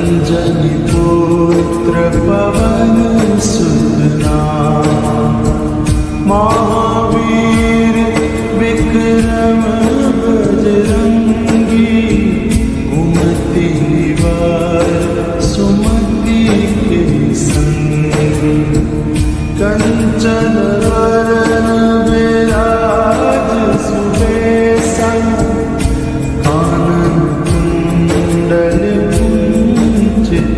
अंजनी पुत्र पवन सुतना महावीर विक्रम बजरंगी कुमति निवार सुमति के संग कंचन वरण विराज सुबेसा कानन कुंडल कुंचित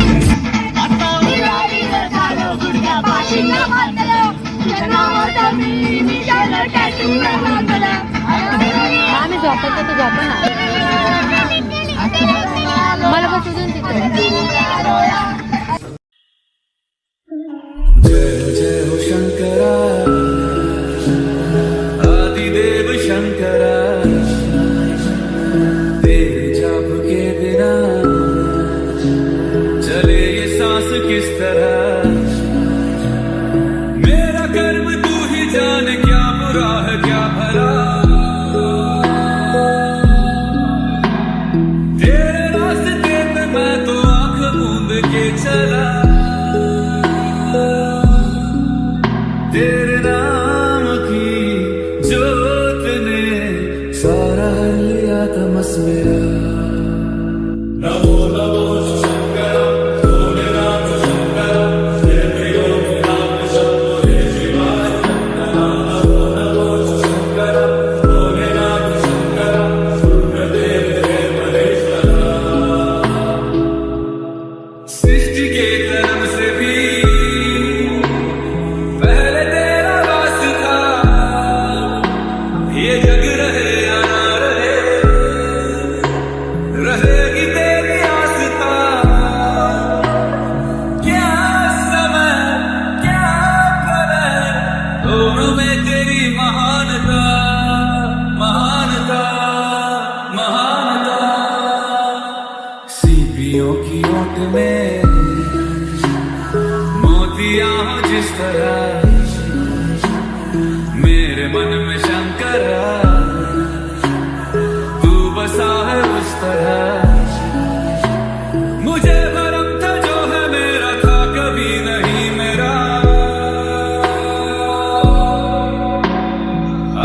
आम्ही झोपायचं तर झोपा ना मला बसून तिथे जय जय हो शंकरा आदिदेव शंकरा तेरे जाप के बिना चले ये सांस किस तरह मेरा कर्म तू ही जाने क्या बुरा है क्या भला तेरे रास्ते पे मैं तो आंख मूंद के चला तेरे नाम की जोत ने सारा लिया तमस मेरा नमो नमो शंकर भोलेनाथ शंकर जय त्रिलोकनाथ शंभो जय शिवाय नमो नमो शंकर भोलेनाथ शंकर रुद्रदेव जय महेश्वर सृष्टि के कर्म से भी पहले तेरा वास था ये जग रहे या ना रहे रहेगी तेरी आस्था क्या समय क्या करे दोनों में तेरी महानता महानता महानता सीपियों की ओट में मोतियां हो जिस तरह मेरे मन में शंकरा तू बसा है उस तरह मुझे भरम था जो है मेरा था कभी नहीं मेरा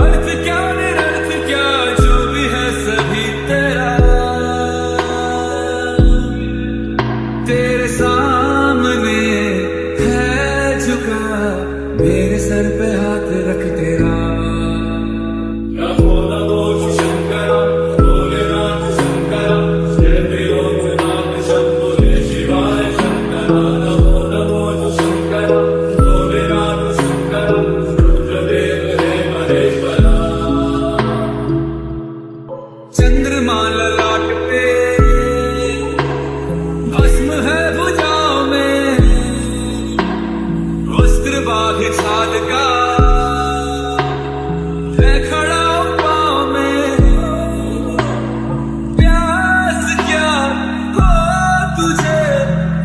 अर्थ क्या निरर्थ क्या जो भी है सभी तेरा तेरे सामने है झुका मेरे सर पे हाथ रख तेरा नमो नमो शंकर भोलेनाथ शंकर जय त्रिलोकनाथ शंभो जय शिवाय शंकर नमो नमो शंकर भोलेनाथ शंकर रुद्रदेव जय महेश्वर चंद्रमा ललाट पे भस्म है भुजाओं में वस्त्र बाघ छाल का है खड़ा पाँव में प्यास क्या हो तुझे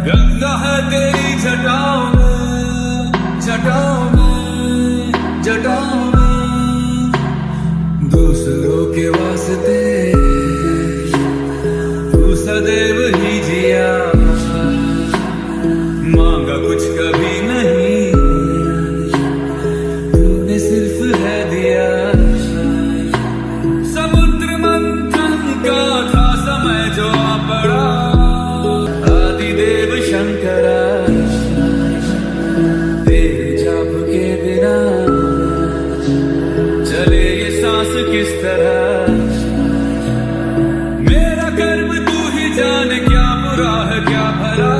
गंगा है तेरी जटाओं में जटाओं में जटाओं में दूसरों के वास्ते तू सदैव ही जिया मांगा कुछ कभी नहीं तूने सिर्फ है दिया समुद्र मंथन का था समय जो आ पड़ा आदिदेव शंकरा तेरे जाप के बिना चले ये सांस किस तरह मेरा कर्म तू ही जाने क्या बुरा है क्या भला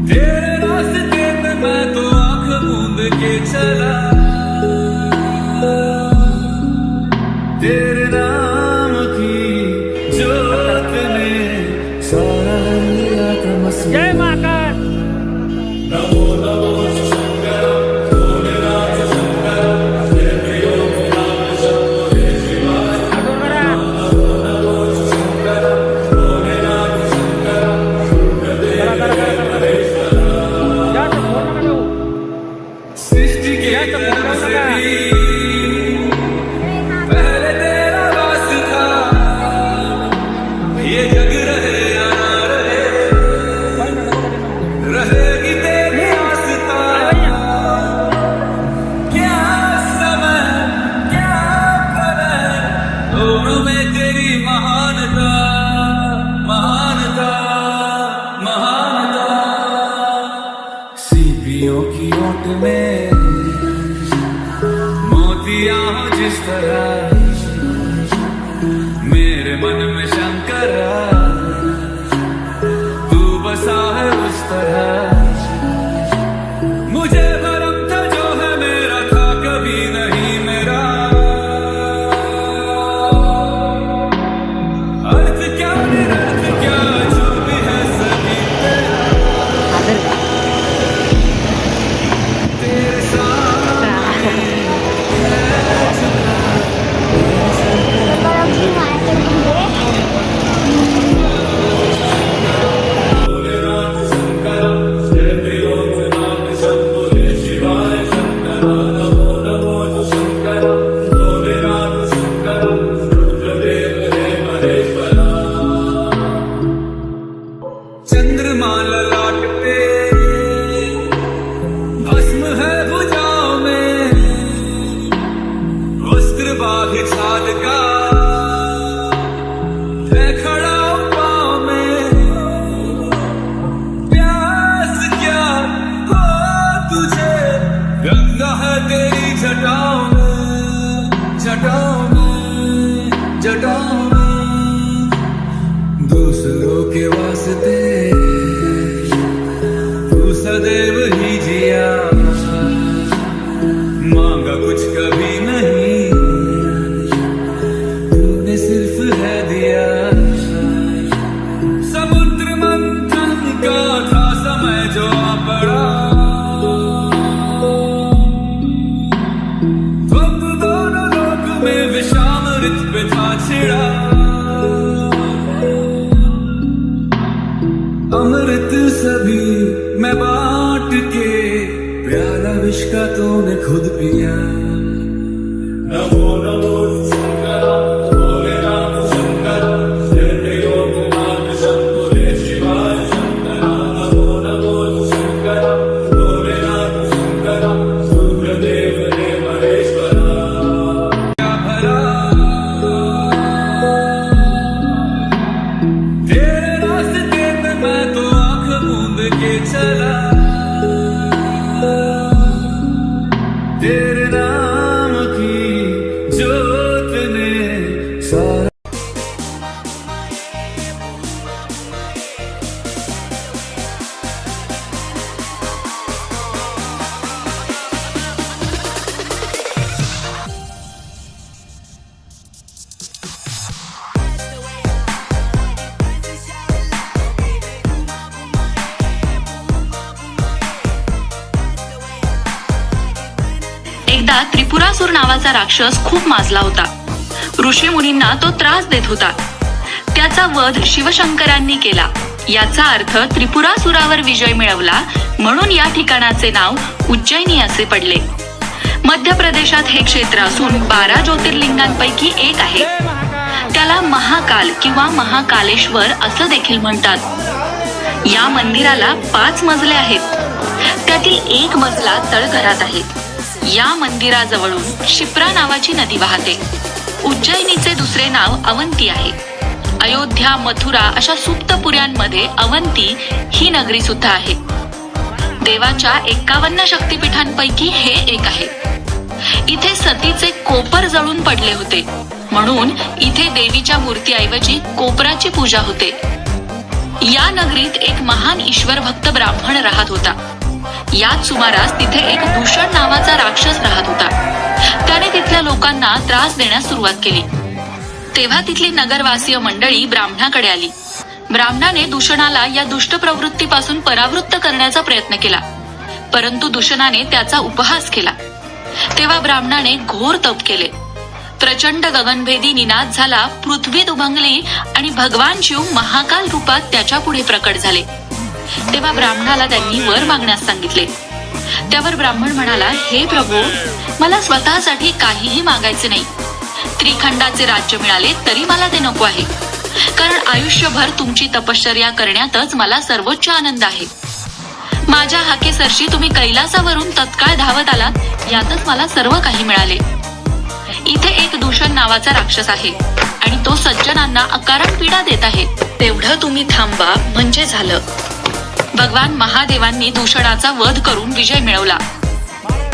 तेरे रास्ते पे मैं तो आंख मूंद के चला तेरे नाम की जोत ने सारा लिया तमस जय महाकाल नमो नमो शंकर भोलेनाथ शंकर जय त्रिलोकनाथ शंभो जय शिवाय नमो नमो शंकर मेरे मन में शंकरा तू बसा है उस तरह। मुझे भरम था जो है मेरा था कभी नहीं मेरा। अर्थ क्या निरर्थ क्या जो भी है सभी तेरा। तेरे सामने चंद्रमा ललाट पे भस्म है भुजाओं में, वस्त्र बाघ छाल का है खड़ा पाँव में। प्यास क्या हो तुझे गंगा है तेरी जटाओं में, जटाओं में, जटाओं में। दूसरों के वास्ते तू सदैव ही जिया, मांगा कुछ कभी नहीं तूने सिर्फ है दिया। समुद्र मंथन का था समय जो आ पड़ा, द्वंद्व दोनों लोक में विषामृत पे था छिड़ा। अमृत सभी मैं बांट के प्याला विष का तूने खुद पिया। नमो नमो शंकर भोलेनाथ शंकर, जय लोकनाथ शंभो शिवाय शंकर। नमो नमो शंकर भोलेनाथ शंकर, रुद्रदेव हे महेश्वरा। क्या भला तेरे रास्ते पे मैं तो आंख मूंद के चला, तेरे नाम की जोत ने सारा। एकदा त्रिपुरासूर नावाचा राक्षस खूप माजला होता. ऋषी मुनींना तो त्रास देत होता. त्याचा वध शिवशंकरांनी केला. याचा अर्थ त्रिपुरासुरावर विजय मिळवला, म्हणून या ठिकाणाचे नाव उज्जैनी असे पडले. मध्य प्रदेशात हे क्षेत्र असून 12 ज्योतिर्लिंगांपैकी एक आहे. त्याला महाकाल किंवा महाकालेश्वर असं देखील म्हणतात. या मंदिराला 5 मजले आहेत. त्यातील एक मजला तळघरात आहे. या मंदिराजवळून शिप्रा नावाची नदी वाहते. उज्जैनीचे दुसरे नाव अवंती आहे. अयोध्या, मथुरा अशा सुप्तपुऱ्यांमध्ये अवंती ही नगरी सुद्धा आहे. देवाच्या 51 शक्तिपीठांपैकी हे एक आहे. इथे सतीचे कोपर जळून पडले होते, म्हणून इथे देवीच्या मूर्तीऐवजी कोपराची पूजा होते. या नगरीत एक महान ईश्वर भक्त ब्राह्मण राहत होता. याच सुमारास तिथे एक दूषण नावाचा राक्षस राहत होता. त्याने तिथल्या लोकांना त्रास देण्यास सुरुवात केली. तेव्हा तिथली नगरवासीय मंडळी ब्राह्मणाकडे आली. ब्राह्मणाने दूषणाला या दुष्ट प्रवृत्तीपासून परावृत्त करण्याचा प्रयत्न केला, परंतु दूषणाने त्याचा उपहास केला. तेव्हा ब्राह्मणाने घोर तप केले. प्रचंड गगनभेदी निनाद झाला. पृथ्वी दुभंगली आणि भगवान शिव महाकाल रूपात त्याच्या पुढे प्रकट झाले. तेव्हा ब्राह्मणाला त्यांनी वर मागण्यास सांगितले. त्यावर ब्राह्मण म्हणाला, हे प्रभू, मला स्वतःसाठी काहीही मागायचे नाही. त्रिखंडाचे राज्य मिळाले तरी मला ते नको आहे, कारण आयुष्यभर तुमची तपश्चर्या करण्यातच मला सर्वोच्च आनंद आहे. माझ्या हाकेसरशी तुम्ही कैलासावरून तत्काळ धावत आलात, यातच मला सर्व काही मिळाले. इथे एक दूषण नावाचा राक्षस आहे आणि तो सज्जनांना अकारण पीडा देत आहे. तेवढं तुम्ही थांबा म्हणजे झालं. भगवान महादेवांनी दूषणाचा वध करून विजय मिळवला.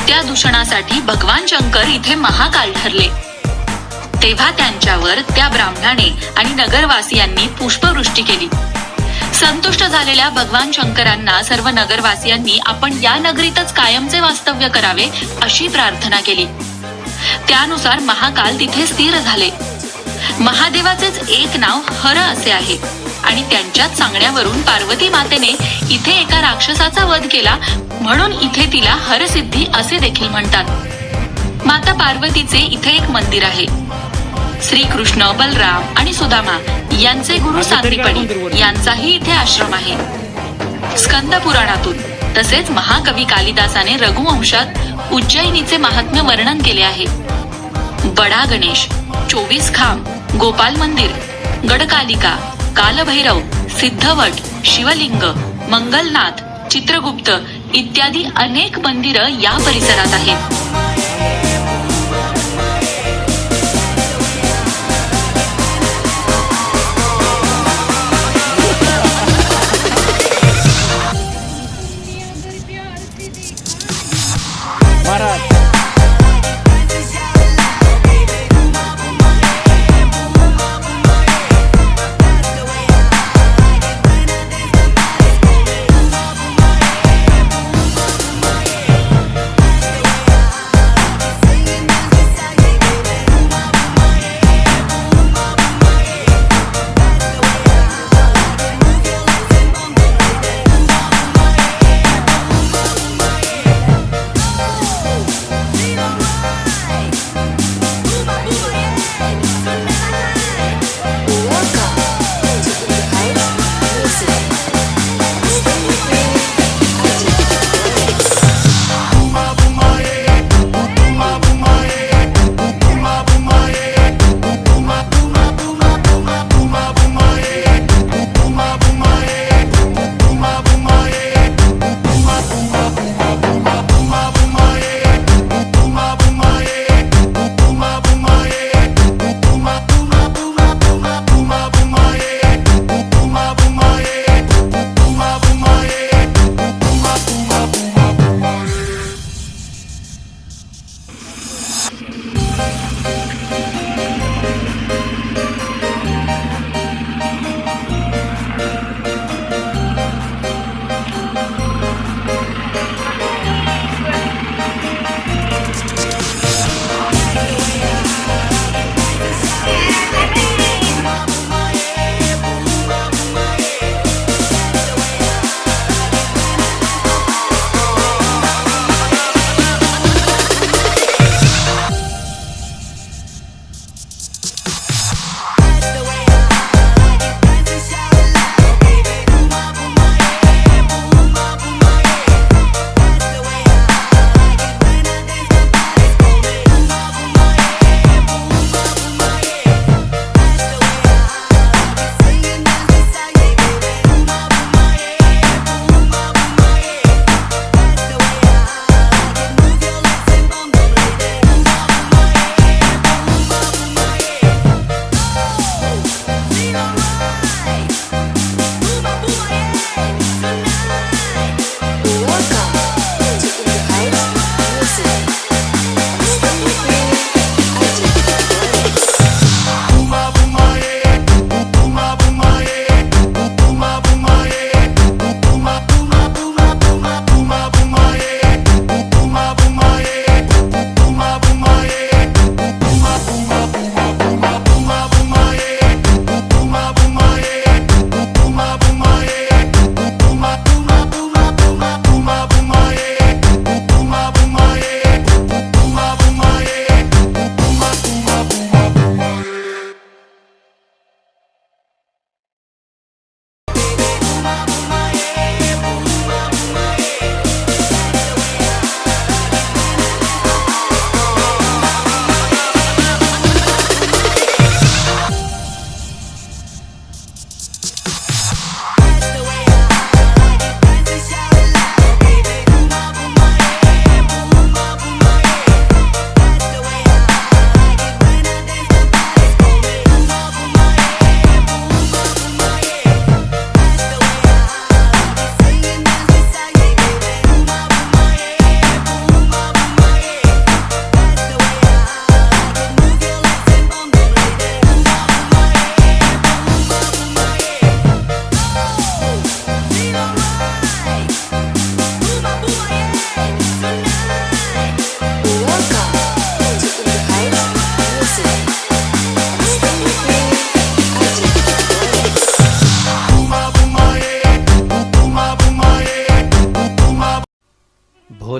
त्या दूषणासाठी भगवान शंकर इथे महाकाल ठरले. तेव्हा त्यांच्यावर त्या ब्राह्मणाने आणि नगरवासियांनी पुष्पवृष्टी केली. संतुष्ट झालेल्या भगवान शंकरांना सर्व नगरवासियांनी आपण या नगरीतच कायमचे वास्तव्य करावे अशी प्रार्थना केली. त्यानुसार महाकाल तिथे स्थिर झाले. महादेवाचेच एक नाव हर असे आहे आणि त्यांच्याच सांगण्यावरून पार्वती मातेने इथे एका राक्षसाचा वध केला, म्हणून इथे तिला हरसिद्धी असे देखील म्हणतात. माता पार्वतीचे इथे एक मंदिर आहे. श्रीकृष्ण, बलराम आणि सुदामा यांचे गुरु सांदीपनी यांचाही इथे आश्रम आहे. स्कंद पुराणातून तसेच महाकवी कालिदासाने रघुवंशात उज्जैनीचे महात्म्य वर्णन केले आहे. बडा गणेश, 24 खांब, गोपाल मंदिर, गडकालिका, कालभैरव, सिद्धवट, शिवलिंग, मंगलनाथ, चित्रगुप्त इत्यादी अनेक मंदिरं या परिसरात आहेत.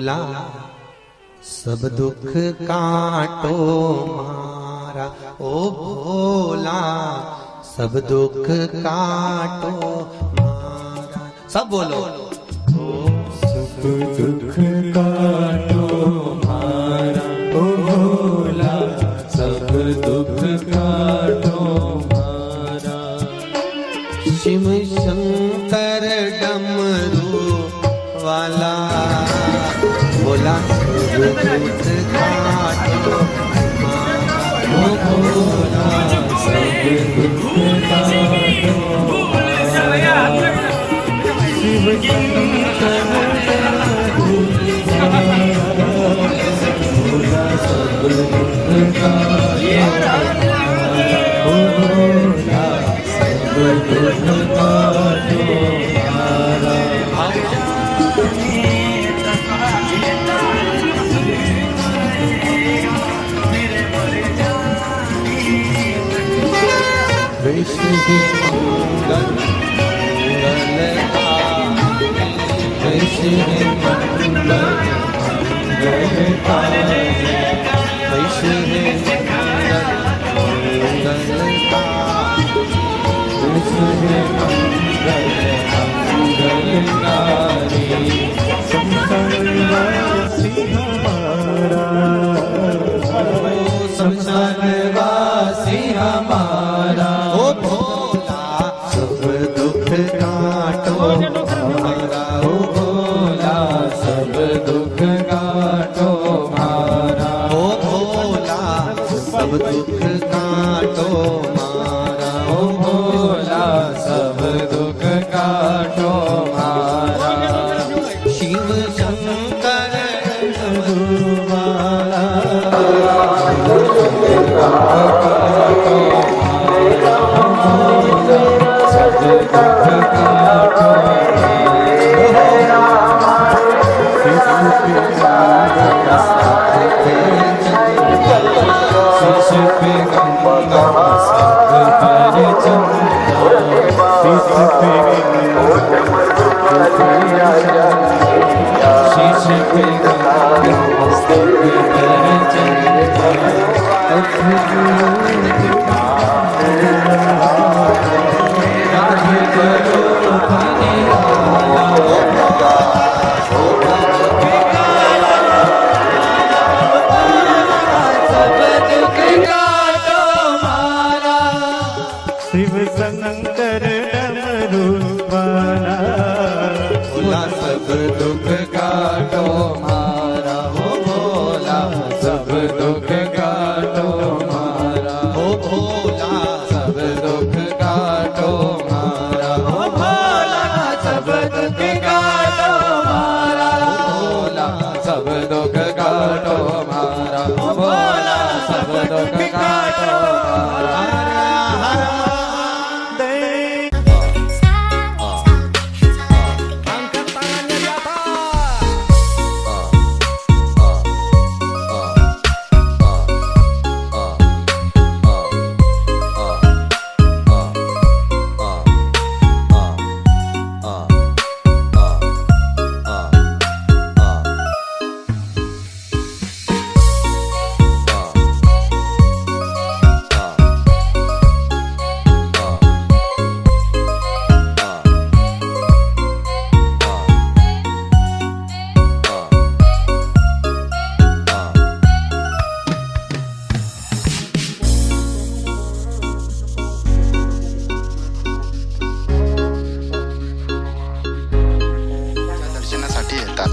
भोला सब दुख काटो मारा, ओ भोला सब दुख काटो मारा। सब बोलो। सब दुख काटो मारा, ओ भोला सब दुख काटो मारा। शिव शंकर डमरू वाला भोला सब दुख काटो मारा, ओ भोला सब दुख काटो मारा। शिव शंकर भोला सब दुख काटो मारा, ओ भोला सब दुख काटो मारा। विष्णु मंगल विष्णु मंगल संसारवासी हमारा, ओ भोला सब दुख काटो हमारा, ओ भोला सब दुख काटो मारा, ओ भोला सब दुख काटो मारा, ओ भोला सब दुख काटो मारा। शिव शंकर गुरुवाला सब दुख काटो शीश पे गंगा सब पर चंदा, शीश पे शीश पे गंगा सब पर शिव शंकर डमरू वाला, भोला सब दुख काटो मारा, हो भोला सब दुख काटो मारा, ओ भोला सब दुख काटो मारा, हो भोला सब दुख काटो मारा, भोला सब दुख काटो मारा, हो भोला सब दुख काटो मारा। दर्शनासाठी येतात.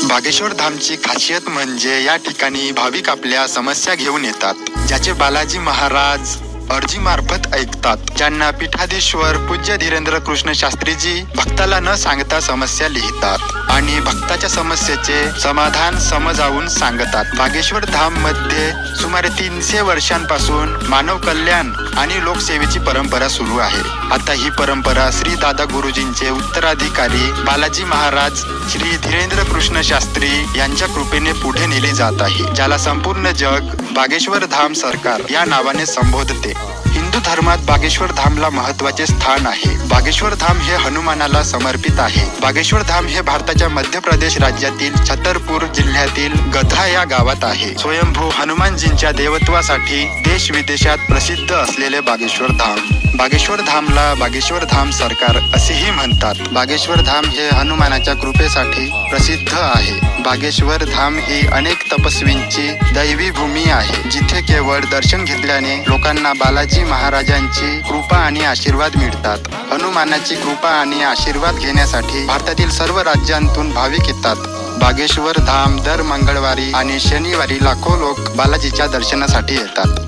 बागेश्वर धामची खासियत म्हणजे या ठिकाणी भाविक आपल्या समस्या घेऊन येतात, ज्याचे बालाजी महाराज अर्जी मार्फत ऐकतात. ज्यांना पीठाधीश्वर पूज्य धीरेंद्र कृष्ण शास्त्रीजी भक्ताला न सांगता समस्या लिहितात आणि भक्ताच्या समस्येचे समाधान समजावून सांगतात. बागेश्वर धाम मध्ये सुमारे 300 वर्षांपासून मानव कल्याण आणि लोकसेवेची परंपरा सुरू आहे. आता ही परंपरा श्री दादा गुरुजींचे उत्तराधिकारी बालाजी महाराज श्री धीरेंद्र कृष्ण शास्त्री यांच्या कृपेने पुढे नेली जात आहे, ज्याला संपूर्ण जग बागेश्वर धाम सरकार या नावाने संबोधते. हिंदू धर्मात बागेश्वर धामला महत्त्वाचे स्थान आहे. बागेश्वर धाम हे हनुमानाला समर्पित आहे. बागेश्वर धाम हे भारताच्या मध्य प्रदेश राज्यातील छतरपूर जिल्ह्यातील गधा या गावात आहे. स्वयंभू हनुमानजींच्या देवत्वासाठी देश विदेशात प्रसिद्ध असलेले बागेश्वर धाम. बागेश्वर धामला बागेश्वर धाम सरकार असेही म्हणतात. बागेश्वर धाम हे हनुमानाच्या कृपेसाठी प्रसिद्ध आहे. बागेश्वर धाम ही अनेक तपस्वींची दैवी भूमी आहे, जिथे केवळ दर्शन घेतल्याने लोकांना बालाजी महाराजांची कृपा आणि आशीर्वाद मिळतात. हनुमानाची कृपा आणि आशीर्वाद घेण्यासाठी भारतातील सर्व राज्यांतून भाविक येतात. बागेश्वर धाम दर मंगळवारी आणि शनिवारी लाखो लोक बालाजीच्या दर्शनासाठी येतात.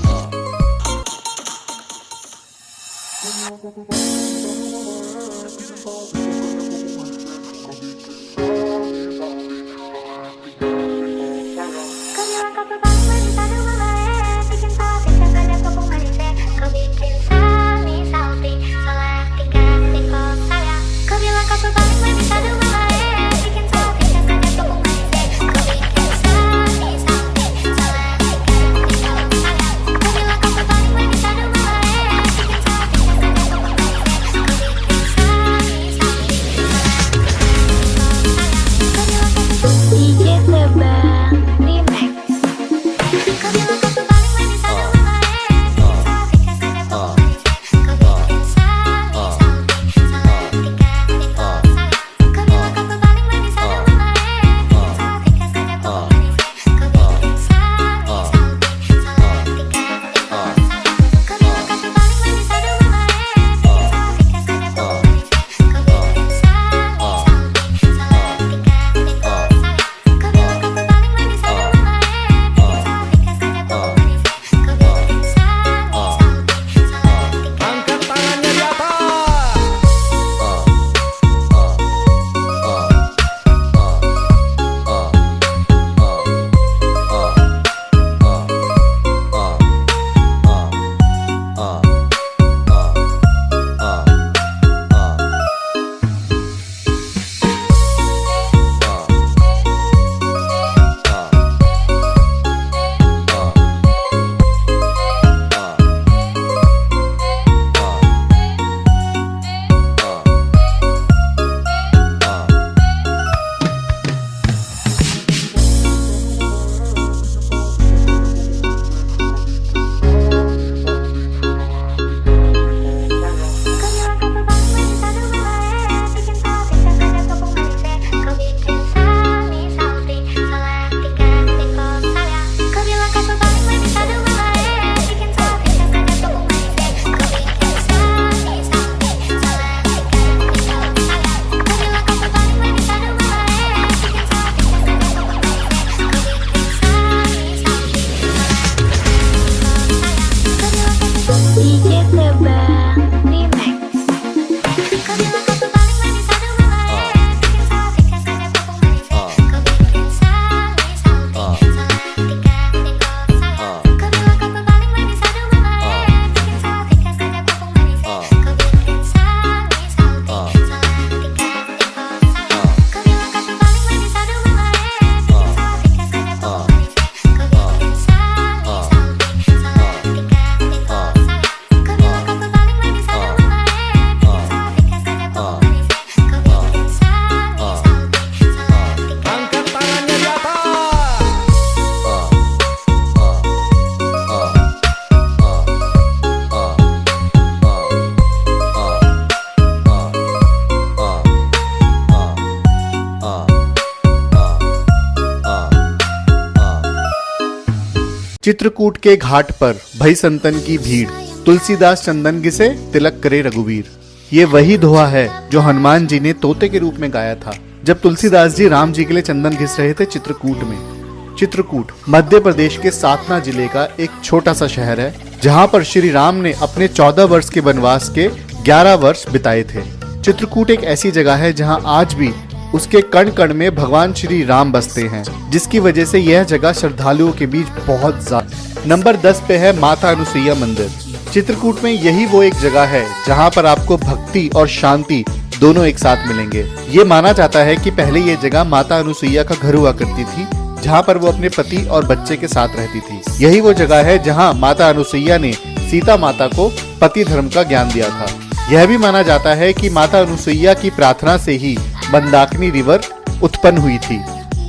चित्रकूट के घाट पर भई संतन की भीड़, तुलसीदास चंदन घिसे तिलक करे रघुवीर। ये वही दोहा है जो हनुमान जी ने तोते के रूप में गाया था जब तुलसीदास जी राम जी के लिए चंदन घिस रहे थे चित्रकूट में। चित्रकूट मध्य प्रदेश के सातना जिले का एक छोटा सा शहर है जहाँ पर श्री राम ने अपने 14 वर्ष के वनवास के 11 वर्ष बिताए थे। चित्रकूट एक ऐसी जगह है जहाँ आज भी उसके कण कण में भगवान श्री राम बसते हैं, जिसकी वजह से यह जगह श्रद्धालुओं के बीच बहुत ज्यादा। नंबर 10 पे है माता अनुसुईया मंदिर। चित्रकूट में यही वो एक जगह है जहाँ पर आपको भक्ति और शांति दोनों एक साथ मिलेंगे। ये माना जाता है कि पहले ये जगह माता अनुसुईया का घर हुआ करती थी, जहाँ पर वो अपने पति और बच्चे के साथ रहती थी। यही वो जगह है जहाँ माता अनुसुईया ने सीता माता को पति धर्म का ज्ञान दिया था। यह भी माना जाता है कि माता अनुसुईया की प्रार्थना से ही मंदाकिनी रिवर उत्पन्न हुई थी।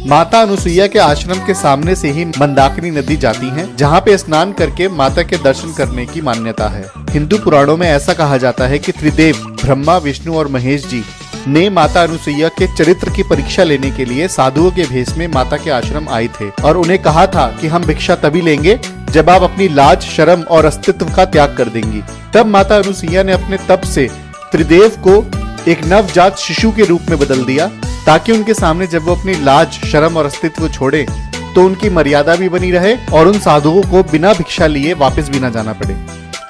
माता अनुसुईया के आश्रम के सामने से ही मंदाकिनी नदी जाती है, जहाँ पे स्नान करके माता के दर्शन करने की मान्यता है। हिंदू पुराणों में ऐसा कहा जाता है कि त्रिदेव ब्रह्मा, विष्णु और महेश जी ने माता अनुसुईया के चरित्र की परीक्षा लेने के लिए साधुओं के भेष में माता के आश्रम आए थे और उन्हें कहा था कि हम भिक्षा तभी लेंगे जब आप अपनी लाज, शर्म और अस्तित्व का त्याग कर देंगी। तब माता अनुसुईया ने अपने तप से त्रिदेव को एक नवजात शिशु के रूप में बदल दिया, ताकि उनके सामने जब वो अपनी लाज, शर्म और अस्तित्व को छोड़े तो उनकी मर्यादा भी बनी रहे और उन साधुओं को बिना भिक्षा लिए वापस भी न जाना पड़े।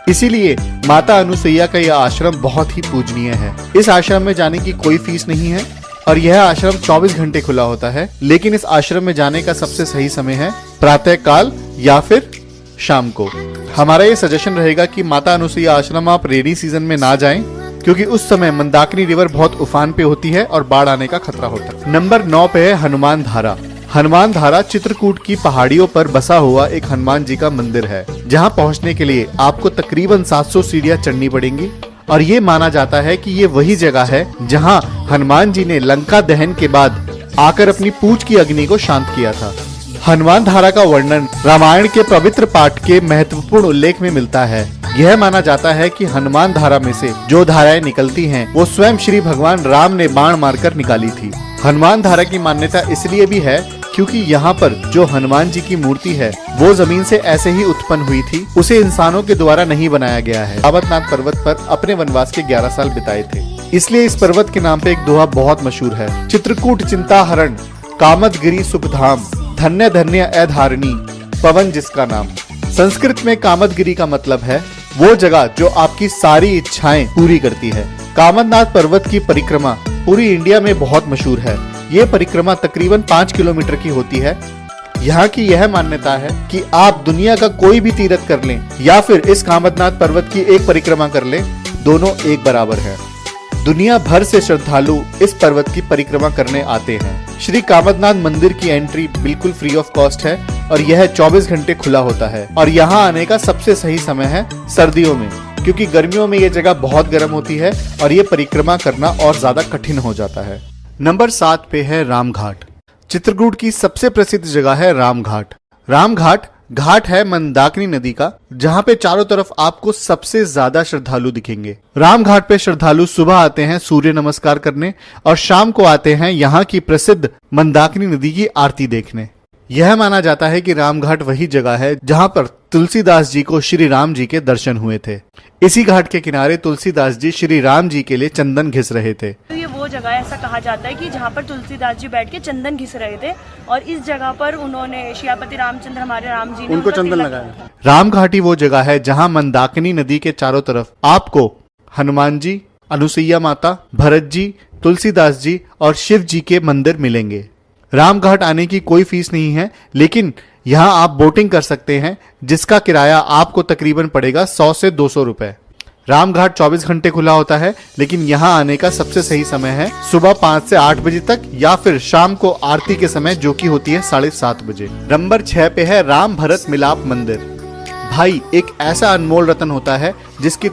इसीलिए माता अनुसुईया का यह आश्रम बहुत ही पूजनीय है। इस आश्रम में जाने की कोई फीस नहीं है और यह आश्रम 24 घंटे खुला होता है, लेकिन इस आश्रम में जाने का सबसे सही समय है प्रातः काल या फिर शाम को। हमारा ये सजेशन रहेगा कि माता अनुसुईया आश्रम आप रेनी सीजन में ना जाएं, क्योंकि उस समय मंदाकिनी रिवर बहुत उफान पे होती है और बाढ़ आने का खतरा होता है। नंबर 9 पे है हनुमान धारा। हनुमान धारा चित्रकूट की पहाड़ियों पर बसा हुआ एक हनुमान जी का मंदिर है, जहां पहुंचने के लिए आपको तकरीबन 700 सीढ़ियां चढ़नी पड़ेंगी और ये माना जाता है कि ये वही जगह है जहां हनुमान जी ने लंका दहन के बाद आकर अपनी पूछ की अग्नि को शांत किया था। हनुमान धारा का वर्णन रामायण के पवित्र पाठ के महत्वपूर्ण उल्लेख में मिलता है। यह माना जाता है कि हनुमान धारा में से जो धाराएं निकलती हैं, वो स्वयं श्री भगवान राम ने बाण मारकर निकाली थी। हनुमान धारा की मान्यता इसलिए भी है क्योंकि यहाँ पर जो हनुमान जी की मूर्ति है वो जमीन से ऐसे ही उत्पन्न हुई थी, उसे इंसानों के द्वारा नहीं बनाया गया है। कामदनाथ पर्वत पर अपने वनवास के 11 साल बिताए थे, इसलिए इस पर्वत के नाम पे एक दोहा बहुत मशहूर है। चित्रकूट चिंता हरण, कामदगिरी सुखधाम, धन्य धन्य अधारणी, पवन जिसका नाम। संस्कृत में कामदगिरी का मतलब है वो जगह जो आपकी सारी इच्छाएं पूरी करती है। कामदनाथ पर्वत की परिक्रमा पूरी इंडिया में बहुत मशहूर है। ये परिक्रमा तकरीबन 5 किलोमीटर की होती है। यहाँ की यह मान्यता है कि आप दुनिया का कोई भी तीर्थ कर लें या फिर इस कामदनाथ पर्वत की एक परिक्रमा कर लें, दोनों एक बराबर है। दुनिया भर से श्रद्धालु इस पर्वत की परिक्रमा करने आते हैं। श्री कामदनाथ मंदिर की एंट्री बिल्कुल फ्री ऑफ कॉस्ट है और यह 24 घंटे खुला होता है और यहाँ आने का सबसे सही समय है सर्दियों में, क्योंकि गर्मियों में ये जगह बहुत गर्म होती है और ये परिक्रमा करना और ज्यादा कठिन हो जाता है। नंबर 7 पे है रामघाट। चित्रकूट की सबसे प्रसिद्ध जगह है रामघाट। रामघाट घाट है मंदाकिनी नदी का, जहाँ पे चारों तरफ आपको सबसे ज्यादा श्रद्धालु दिखेंगे। रामघाट पे श्रद्धालु सुबह आते हैं सूर्य नमस्कार करने और शाम को आते हैं यहाँ की प्रसिद्ध मंदाकिनी नदी की आरती देखने। यह माना जाता है कि रामघाट वही जगह है जहाँ पर तुलसीदास जी को श्री राम जी के दर्शन हुए थे। इसी घाट के किनारे तुलसीदास जी श्री राम जी के लिए चंदन घिस रहे थे। तो ये वो जगह ऐसा कहा जाता है कि जहाँ पर तुलसीदास जी बैठ के चंदन घिस रहे थे और इस जगह पर उन्होंने श्यापति रामचंद्र हमारे राम जी ने उनको चंदन लगाया। रामघाट ही वो जगह है जहाँ मंदाकिनी नदी के चारों तरफ आपको हनुमान जी, अनुसुईया माता, भरत जी, तुलसीदास जी और शिव जी के मंदिर मिलेंगे। रामघाट आने की कोई फीस नहीं है, लेकिन यहाँ आप बोटिंग कर सकते हैं जिसका किराया आपको तकरीबन पड़ेगा 100 से 200 रुपए। रामघाट 24 घंटे खुला होता है, लेकिन यहाँ आने का सबसे सही समय है सुबह 5 से 8 बजे तक या फिर शाम को आरती के समय, जो कि होती है 7:30 बजे। नंबर 6 पे है राम भरत मिलाप मंदिर। भाई, एक ऐसा अनमोल रतन होता है जिसकी